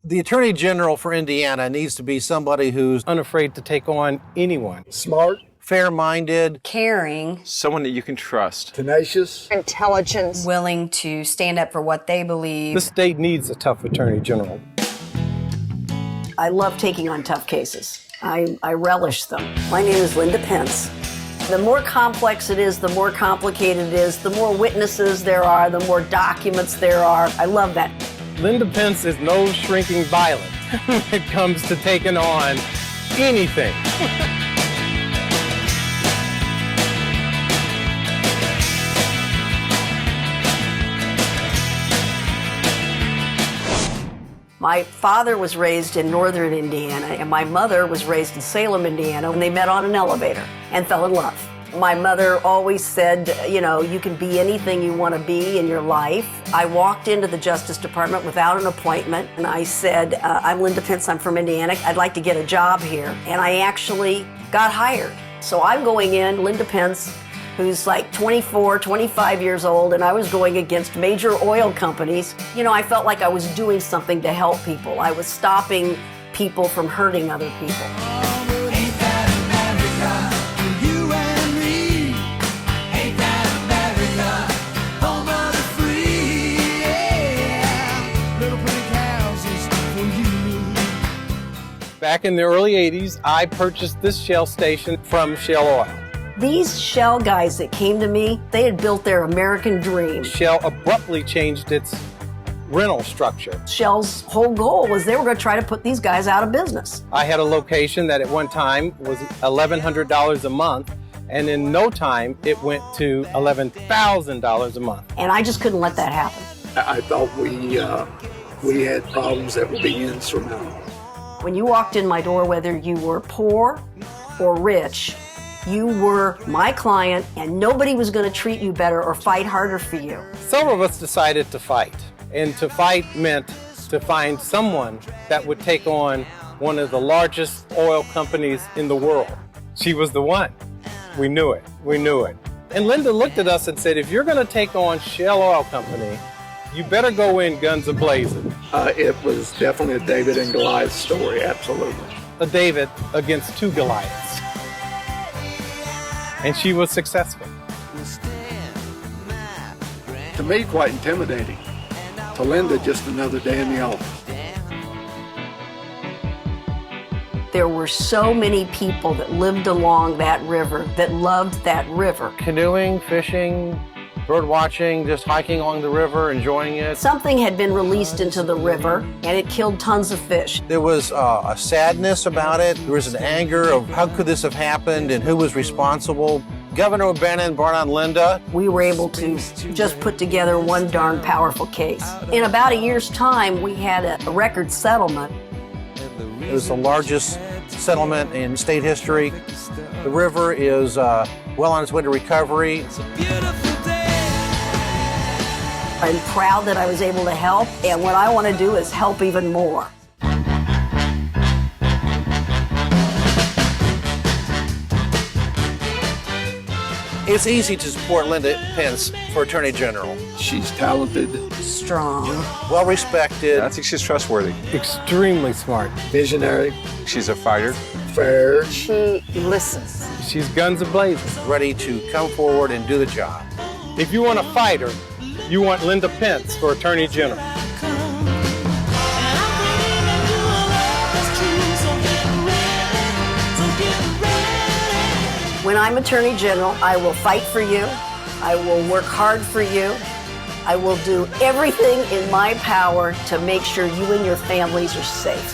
The Attorney General for Indiana needs to be somebody who's unafraid to take on anyone. Smart. Fair-minded. Caring. Someone that you can trust. Tenacious. Intelligent. Willing to stand up for what they believe. The state needs a tough Attorney General. I love taking on tough cases. I relish them. My name is Linda Pence. The more complex it is, the more complicated it is, the more witnesses there are, the more documents there are. I love that. Linda Pence is no shrinking violet when it comes to taking on anything. My father was raised in northern Indiana, and my mother was raised in Salem, Indiana, and they met on an elevator and fell in love. My mother always said, you know, you can be anything you want to be in your life. I walked into the Justice Department without an appointment, and I said, I'm Linda Pence, I'm from Indiana, I'd like to get a job here. And I actually got hired. So I'm going in, Linda Pence, who's like 24, 25 years old, and I was going against major oil companies. You know, I felt like I was doing something to help people. I was stopping people from hurting other people. Back in the early 80s, I purchased this Shell station from Shell Oil. These Shell guys that came to me, they had built their American dream. Shell abruptly changed its rental structure. Shell's whole goal was they were going to try to put these guys out of business. I had a location that at one time was $1,100 a month, and in no time it went to $11,000 a month. And I just couldn't let that happen. I thought we had problems that would be insurmountable. When you walked in my door, whether you were poor or rich, you were my client, and nobody was going to treat you better or fight harder for you. Several of us decided to fight, and to fight meant to find someone that would take on one of the largest oil companies in the world. She was the one. We knew it. We knew it. And Linda looked at us and said, if you're going to take on Shell Oil Company, you better go in guns a-blazing. It was definitely a David and Goliath story, absolutely. A David against two Goliaths. And she was successful. To me, quite intimidating. To Linda, just another day in the office. There were so many people that lived along that river, that loved that river. Canoeing, fishing, bird watching, just hiking along the river, enjoying it. Something had been released into the river, and it killed tons of fish. There was a sadness about it. There was an anger of how could this have happened and who was responsible. Governor O'Bannon brought on Linda. We were able to just put together one darn powerful case. In about a year's time, we had a record settlement. It was the largest settlement in state history. The river is well on its way to recovery. I'm proud that I was able to help, and what I want to do is help even more. It's easy to support Linda Pence for Attorney General. She's talented, Strong. Well respected. I think she's trustworthy. Extremely smart. visionary, She's a fighter. fair. She listens. She's guns a-blazing. Ready to come forward and do the job. If you want a fighter, you want Linda Pence for Attorney General. When I'm Attorney General, I will fight for you. I will work hard for you. I will do everything in my power to make sure you and your families are safe.